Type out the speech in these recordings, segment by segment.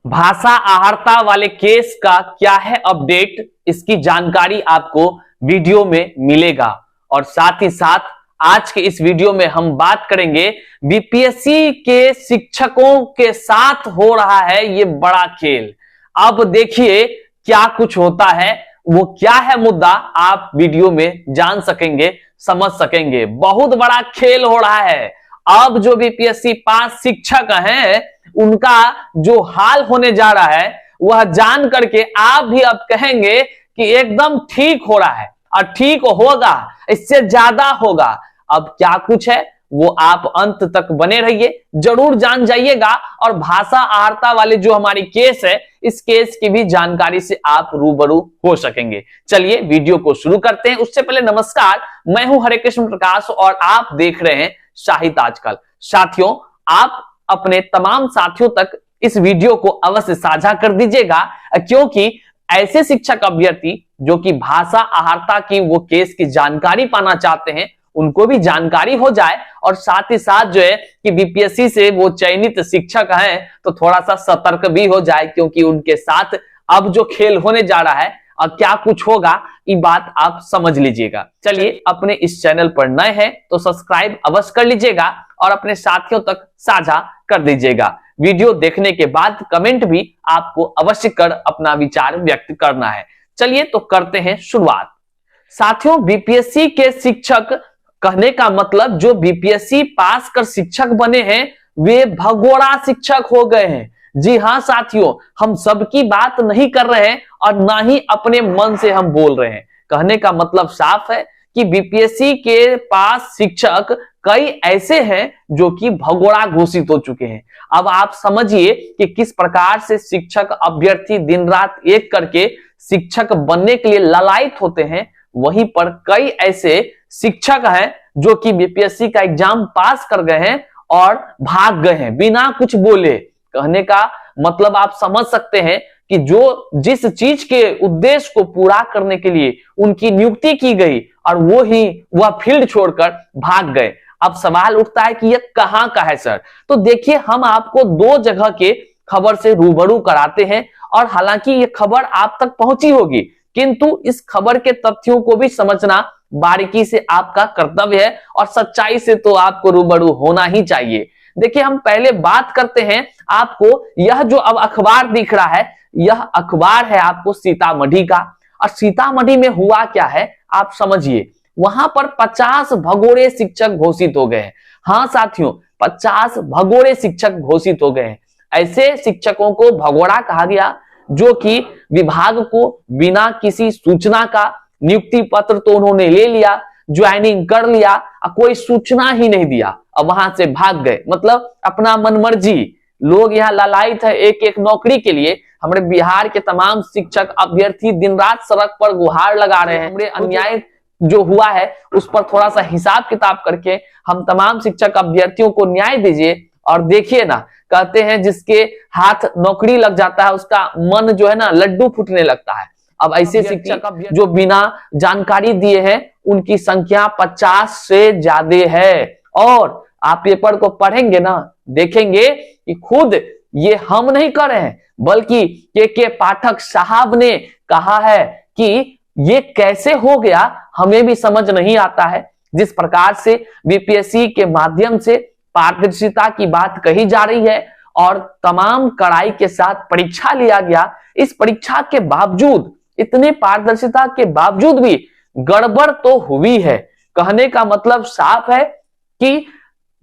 भाषा अहर्ता वाले केस का क्या है अपडेट, इसकी जानकारी आपको वीडियो में मिलेगा। और साथ ही साथ आज के इस वीडियो में हम बात करेंगे बीपीएससी के शिक्षकों के साथ हो रहा है ये बड़ा खेल। अब देखिए क्या कुछ होता है, वो क्या है मुद्दा आप वीडियो में जान सकेंगे, समझ सकेंगे। बहुत बड़ा खेल हो रहा है। अब जो बीपीएससी पास शिक्षक हैं उनका जो हाल होने जा रहा है वह जान करके आप भी अब कहेंगे कि एकदम ठीक हो रहा है और ठीक होगा, इससे ज्यादा होगा। अब क्या कुछ है वो आप अंत तक बने रहिए, जरूर जान जाइएगा। और भाषा अहर्ता वाले जो हमारी केस है, इस केस की भी जानकारी से आप रूबरू हो सकेंगे। चलिए वीडियो को शुरू करते हैं। उससे पहले नमस्कार, मैं हूं हरे कृष्ण प्रकाश और आप देख रहे हैं साहित्य आजकल। साथियों, आप अपने तमाम साथियों तक इस वीडियो को अवश्य साझा कर दीजिएगा, क्योंकि ऐसे शिक्षक अभ्यर्थी जो कि भाषा अहर्ता की वो केस की जानकारी पाना चाहते हैं, उनको भी जानकारी हो जाए। और साथ ही साथ जो है कि बीपीएससी से वो चयनित शिक्षक हैं तो थोड़ा सा सतर्क भी हो जाए, क्योंकि उनके साथ अब जो खेल होने जा रहा है और क्या कुछ होगा ये बात आप समझ लीजिएगा। चलिए, अपने इस चैनल पर नए हैं तो सब्सक्राइब अवश्य कर लीजिएगा और अपने साथियों तक साझा कर दीजिएगा। वीडियो देखने के बाद कमेंट भी आपको अवश्य कर अपना विचार व्यक्त करना है। चलिए तो करते हैं शुरुआत। साथियों, बीपीएससी के शिक्षक, कहने का मतलब जो बीपीएससी पास कर शिक्षक बने हैं वे भगोड़ा शिक्षक हो गए हैं। जी हां साथियों, हम सबकी बात नहीं कर रहे हैं और ना ही अपने मन से हम बोल रहे हैं। कहने का मतलब साफ है कि बीपीएससी के पास शिक्षक कई ऐसे हैं जो कि भगोड़ा घोषित हो चुके हैं। अब आप समझिए कि किस प्रकार से शिक्षक अभ्यर्थी दिन रात एक करके शिक्षक बनने के लिए ललायत होते हैं। वहीं पर कई ऐसे शिक्षक हैं जो कि बीपीएससी का एग्जाम पास कर गए हैं और भाग गए हैं बिना कुछ बोले। कहने का मतलब आप समझ सकते हैं कि जो जिस चीज के उद्देश्य को पूरा करने के लिए उनकी नियुक्ति की गई और वो ही वह फील्ड छोड़कर भाग गए। अब सवाल उठता है कि यह कहां का है सर? तो देखिए, हम आपको दो जगह के खबर से रूबरू कराते हैं और हालांकि ये खबर आप तक पहुंची होगी, किंतु इस खबर के तथ्यों को भी समझना बारीकी से आपका कर्तव्य है और सच्चाई से तो आपको रूबरू होना ही चाहिए। देखिए, हम पहले बात करते हैं। आपको यह जो अब अखबार दिख रहा है, यह अखबार है आपको सीतामढ़ी का। और सीतामढ़ी में हुआ क्या है आप समझिए, वहां पर 50 भगोड़े शिक्षक घोषित हो गए हैं। हाँ साथियों, 50 भगोड़े शिक्षक घोषित हो गए हैं। ऐसे शिक्षकों को भगोड़ा कहा गया जो कि विभाग को बिना किसी सूचना का नियुक्ति पत्र तो उन्होंने ले लिया, ज्वाइनिंग कर लिया, कोई सूचना ही नहीं दिया और वहां से भाग गए। मतलब अपना मनमर्जी। लोग यहाँ ललायत है एक एक नौकरी के लिए। हमारे बिहार के तमाम शिक्षक अभ्यर्थी दिन रात सड़क पर गुहार लगा रहे हैं। हमारे अन्याय जो हुआ है उस पर थोड़ा सा हिसाब किताब करके हम तमाम शिक्षक अभ्यर्थियों को न्याय दीजिए। और देखिए ना, कहते हैं जिसके हाथ नौकरी लग जाता है उसका मन जो है ना लड्डू फूटने लगता है। अब ऐसे शिक्षक जो बिना जानकारी दिए हैं उनकी संख्या 50 से ज्यादा है। और आप पेपर को पढ़ेंगे ना, देखेंगे कि खुद ये हम नहीं कर रहे हैं, बल्कि के पाठक साहब ने कहा है कि ये कैसे हो गया हमें भी समझ नहीं आता है। जिस प्रकार से बीपीएससी के माध्यम से पारदर्शिता की बात कही जा रही है और तमाम कड़ाई के साथ परीक्षा लिया गया, इस परीक्षा के बावजूद, इतने पारदर्शिता के बावजूद भी गड़बड़ तो हुई है। कहने का मतलब साफ है कि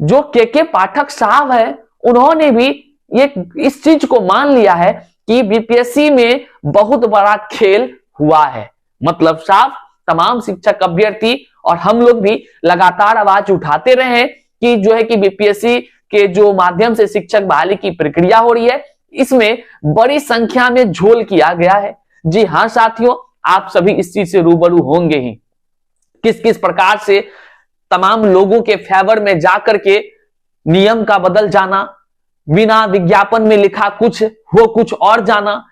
जो के पाठक साहब है उन्होंने भी ये इस चीज को मान लिया है कि बीपीएससी में बहुत बड़ा खेल हुआ है। मतलब साफ, तमाम शिक्षक अभ्यर्थी और हम लोग भी लगातार आवाज उठाते रहे हैं कि जो है कि बीपीएससी के जो माध्यम से शिक्षक बहाली की प्रक्रिया हो रही है इसमें बड़ी संख्या में झोल किया गया है। जी हाँ साथियों, आप सभी इस चीज से रूबरू होंगे ही। किस किस प्रकार से तमाम लोगों के फेवर में जाकर के नियम का बदल जाना, बिना विज्ञापन में लिखा कुछ हो कुछ और जाना,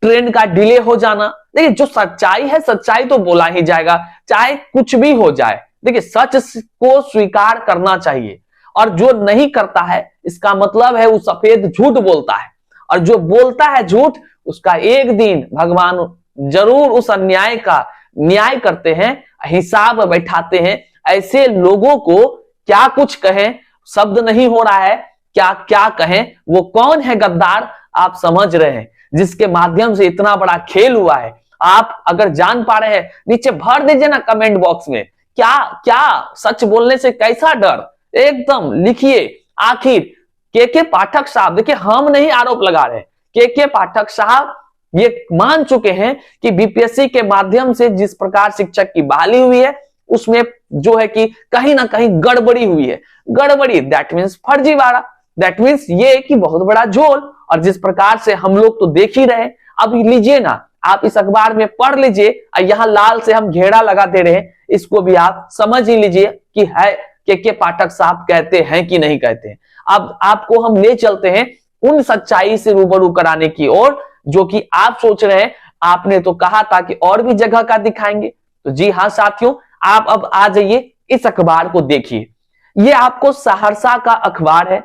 ट्रेन का डिले हो जाना। देखिए, जो सच्चाई है सच्चाई तो बोला ही जाएगा, चाहे कुछ भी हो जाए। देखिए, सच को स्वीकार करना चाहिए और जो नहीं करता है इसका मतलब है वो सफेद झूठ बोलता है। और जो बोलता है झूठ उसका एक दिन भगवान जरूर उस अन्याय का न्याय करते हैं, हिसाब बैठाते हैं। ऐसे लोगों को क्या कुछ कहें, शब्द नहीं हो रहा है, क्या क्या कहें। वो कौन है गद्दार, आप समझ रहे हैं, जिसके माध्यम से इतना बड़ा खेल हुआ है। आप अगर जान पा रहे हैं नीचे भर दीजिए ना कमेंट बॉक्स में, क्या क्या सच बोलने से कैसा डर, एकदम लिखिए। आखिर के पाठक साहब, देखिए हम नहीं आरोप लगा रहे, के पाठक साहब ये मान चुके हैं कि बीपीएससी के माध्यम से जिस प्रकार शिक्षक की बहाली हुई है उसमें जो है कि कहीं ना कहीं गड़बड़ी हुई है। गड़बड़ी दैट मीन्स फर्जीवाड़ा, दैट मीन्स ये कि बहुत बड़ा झोल। और जिस प्रकार से हम लोग तो देख ही रहे। अब लीजिए ना, आप इस अखबार में पढ़ लीजिए, यहाँ लाल से हम घेरा लगा दे रहे हैं, इसको भी आप समझ ही लीजिए कि है के पाठक साहब कहते हैं कि नहीं कहते हैं। अब आपको हम ले चलते हैं उन सच्चाई से रूबरू कराने की ओर जो कि आप सोच रहे हैं, आपने तो कहा था कि और भी जगह का दिखाएंगे। तो जी हाँ साथियों, आप अब आ जाइए, इस अखबार को देखिए। ये आपको सहरसा का अखबार है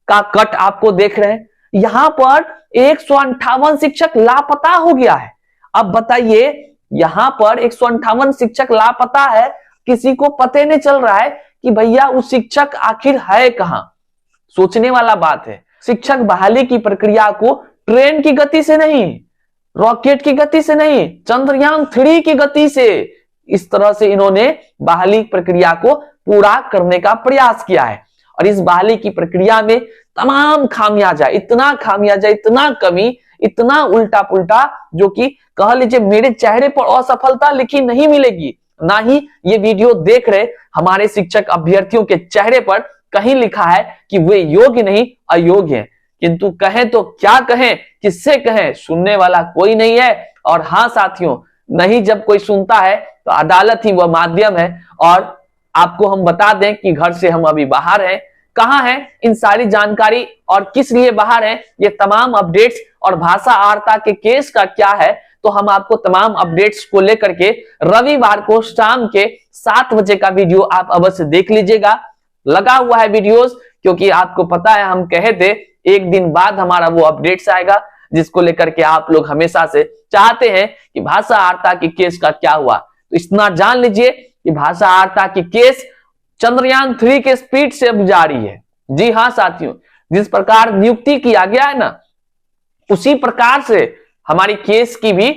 का कट आपको देख रहे हैं। यहां पर 158 शिक्षक लापता हो गया है। अब बताइए, यहां पर 158 शिक्षक लापता है, किसी को पता नहीं चल रहा है कि भैया उस शिक्षक आखिर है कहां। सोचने वाला बात है। शिक्षक बहाली की प्रक्रिया को ट्रेन की गति से नहीं, रॉकेट की गति से नहीं, चंद्रयान 3 की गति से, इस तरह से इन्होंने बहाली प्रक्रिया को पूरा करने का प्रयास किया है। और इस बहाली की प्रक्रिया में तमाम खामियाजा, इतना खामियाजा, इतना कमी, इतना उल्टा पुल्टा, जो कि कह लीजिए मेरे चेहरे पर असफलता लिखी नहीं मिलेगी, ना ही ये वीडियो देख रहे हमारे शिक्षक अभ्यर्थियों के चेहरे पर कहीं लिखा है कि वे योग्य नहीं अयोग्य हैं। किंतु कहें तो क्या कहें, किससे कहें, सुनने वाला कोई नहीं है। और हाँ साथियों, नहीं जब कोई सुनता है तो अदालत ही वह माध्यम है। और आपको हम बता दें कि घर से हम अभी बाहर हैं। कहां हैं इन सारी जानकारी और किस लिए बाहर हैं, ये तमाम अपडेट्स और भाषा आर्ता के केस का क्या है, तो हम आपको तमाम अपडेट्स को लेकर के रविवार को शाम के 7 बजे का वीडियो आप अवश्य देख लीजिएगा। लगा हुआ है वीडियोस, क्योंकि आपको पता है हम कहे थे एक दिन बाद हमारा वो अपडेट्स आएगा, जिसको लेकर के आप लोग हमेशा से चाहते हैं कि भाषा आर्ता के केस का क्या हुआ। तो इतना जान लीजिए कि भाषा आर्ता की केस चंद्रयान 3 के स्पीड से अब जारी है। जी हाँ साथियों, जिस प्रकार नियुक्ति किया गया है ना, उसी प्रकार से हमारी केस की भी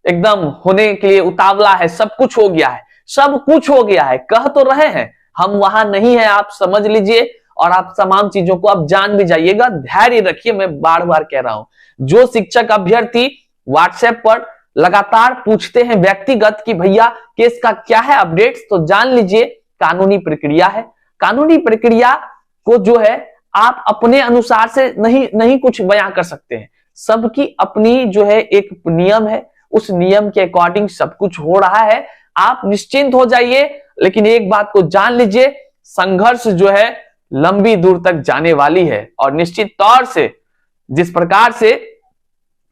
एकदम होने के लिए उतावला है। सब कुछ हो गया है, सब कुछ हो गया है। कह तो रहे हैं, हम वहां नहीं है, आप समझ लीजिए। और आप तमाम चीजों को आप जान भी जाइएगा, धैर्य रखिए। मैं बार बार कह रहा हूं, जो शिक्षक अभ्यर्थी व्हाट्सएप पर लगातार पूछते हैं व्यक्तिगत कि भैया केस का क्या है अपडेट्स, तो जान लीजिए कानूनी प्रक्रिया है। कानूनी प्रक्रिया को जो है आप अपने अनुसार से नहीं कुछ बयां कर सकते हैं। सबकी अपनी जो है एक नियम है, उस नियम के अकॉर्डिंग सब कुछ हो रहा है। आप निश्चिंत हो जाइए। लेकिन एक बात को जान लीजिए, संघर्ष जो है लंबी दूर तक जाने वाली है। और निश्चित तौर से जिस प्रकार से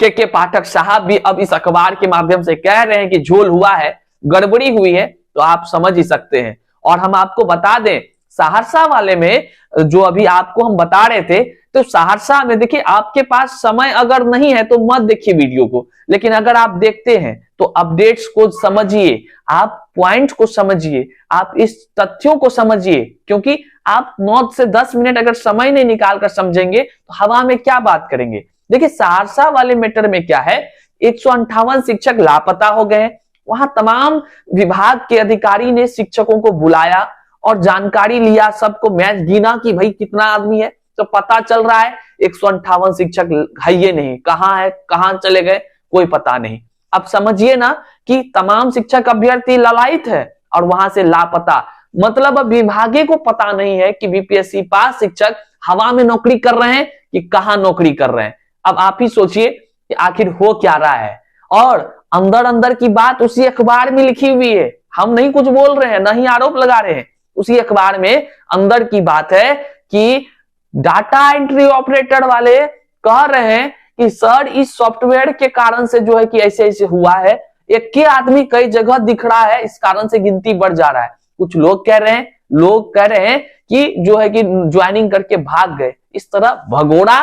के पाठक साहब भी अब इस अखबार के माध्यम से कह रहे हैं कि झोल हुआ है, गड़बड़ी हुई है, तो आप समझ ही सकते हैं। और हम आपको बता दें, सहरसा वाले में जो अभी आपको हम बता रहे थे, तो सहरसा में देखिए, आपके पास समय अगर नहीं है तो मत देखिए वीडियो को, लेकिन अगर आप देखते हैं तो अपडेट्स को समझिए, आप पॉइंट को समझिए, आप इस तथ्यों को समझिए। क्योंकि आप 9 से 10 मिनट अगर समय नहीं निकाल कर समझेंगे तो हवा में क्या बात करेंगे। देखिए सहरसा वाले मैटर में क्या है, 158 शिक्षक लापता हो गए। वहां तमाम विभाग के अधिकारी ने शिक्षकों को बुलाया और जानकारी लिया, सबको मैच गिना कि भाई कितना आदमी है, तो पता चल रहा है 158 शिक्षक है ये नहीं, कहां है, कहां चले गए, कोई पता नहीं। अब समझिए ना कि तमाम शिक्षक अभ्यर्थी ललायित है और वहां से लापता, मतलब अब विभागे को पता नहीं है कि बीपीएससी पास शिक्षक हवा में नौकरी कर रहे हैं कि कहां नौकरी कर रहे हैं। अब आप ही सोचिए कि आखिर हो क्या रहा है। और अंदर अंदर की बात उसी अखबार में लिखी हुई है, हम नहीं कुछ बोल रहे हैं, नहीं आरोप लगा रहे हैं। उसी अखबार में अंदर की बात है कि डाटा एंट्री ऑपरेटर वाले कह रहे हैं कि सर इस सॉफ्टवेयर के कारण से जो है कि ऐसे ऐसे हुआ है, एक के आदमी कई जगह दिख रहा है, इस कारण से गिनती बढ़ जा रहा है। कुछ लोग कह रहे हैं कि जो है कि ज्वाइनिंग करके भाग गए। इस तरह भगोड़ा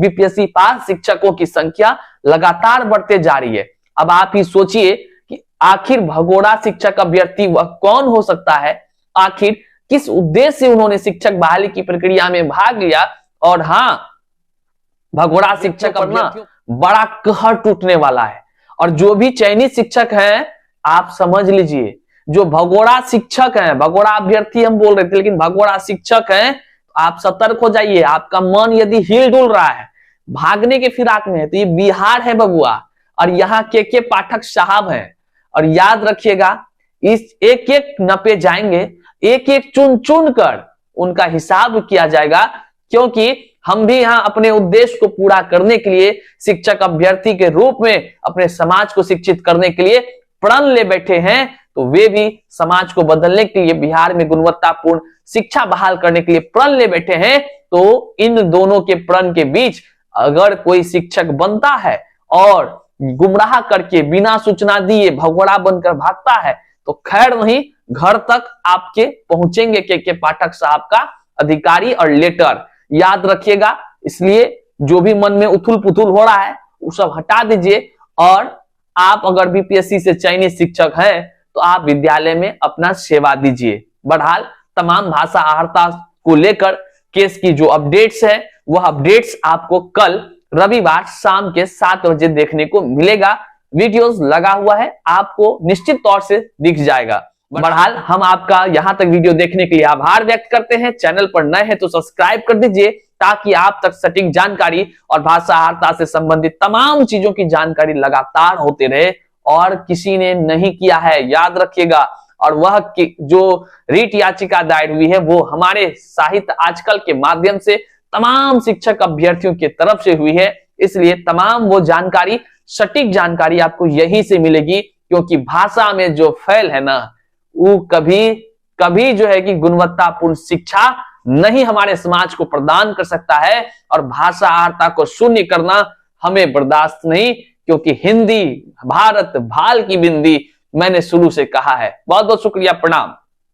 बीपीएससी पास शिक्षकों की संख्या लगातार बढ़ते जा रही है। अब आप ही सोचिए कि आखिर भगोड़ा शिक्षक अभ्यर्थी वह कौन हो सकता है, आखिर किस उद्देश्य से उन्होंने शिक्षक बहाली की प्रक्रिया में भाग लिया। और हाँ, भगोड़ा शिक्षक पर ना बड़ा कहर टूटने वाला है। और जो भी चयनित शिक्षक हैं, आप समझ लीजिए, जो भगोड़ा शिक्षक हैं, भगोड़ा अभ्यर्थी हम बोल रहे थे लेकिन भगोड़ा शिक्षक हैं, आप सतर्क हो जाइए। आपका मन यदि हिल डुल रहा है, भागने के फिराक में है, तो ये बिहार है बबुआ, और यहाँ के पाठक साहब हैं। और याद रखिएगा, इस एक एक नपे जाएंगे, एक एक चुन चुन कर उनका हिसाब किया जाएगा, क्योंकि हम भी यहाँ अपने उद्देश्य को पूरा करने के लिए शिक्षक अभ्यर्थी के रूप में अपने समाज को शिक्षित करने के लिए प्रण ले बैठे हैं। तो वे भी समाज को बदलने के लिए, बिहार में गुणवत्तापूर्ण शिक्षा बहाल करने के लिए प्रण ले बैठे हैं। तो इन दोनों के प्रण के बीच अगर कोई शिक्षक बनता है और गुमराह करके बिना सूचना दिए भगोड़ा बनकर भागता है, तो खैर नहीं, घर तक आपके पहुंचेंगे के पाठक साहब का अधिकारी और लेटर, याद रखिएगा। इसलिए जो भी मन में उथुल पुथुल हो रहा है वो सब हटा दीजिए। और आप अगर बीपीएससी से चयनित शिक्षक हैं तो आप विद्यालय में अपना सेवा दीजिए। बहरहाल तमाम भाषा आहर्ता को लेकर केस की जो अपडेट्स है, वह अपडेट्स आपको कल रविवार शाम के 7 बजे देखने को मिलेगा। वीडियोस लगा हुआ है, आपको निश्चित तौर से दिख जाएगा। बहरहाल हम आपका यहां तक वीडियो देखने के लिए आभार व्यक्त करते हैं। चैनल पर नए हैं तो सब्सक्राइब कर दीजिए, ताकि आप तक सटीक जानकारी और भाषा आहर्ता से संबंधित तमाम चीजों की जानकारी लगातार होते रहे। और किसी ने नहीं किया है, याद रखिएगा। और वह जो रीट याचिका दायर हुई है वो हमारे साहित्य आजकल के माध्यम से तमाम शिक्षक अभ्यर्थियों की तरफ से हुई है। इसलिए तमाम वो जानकारी, सटीक जानकारी आपको यहीं से मिलेगी, क्योंकि भाषा में जो फैल है ना, वो कभी जो है कि गुणवत्तापूर्ण शिक्षा नहीं हमारे समाज को प्रदान कर सकता है। और भाषा आहर्ता को शून्य करना हमें बर्दाश्त नहीं, क्योंकि हिंदी भारत भाल की बिंदी, मैंने शुरू से कहा है। बहुत बहुत शुक्रिया, प्रणाम।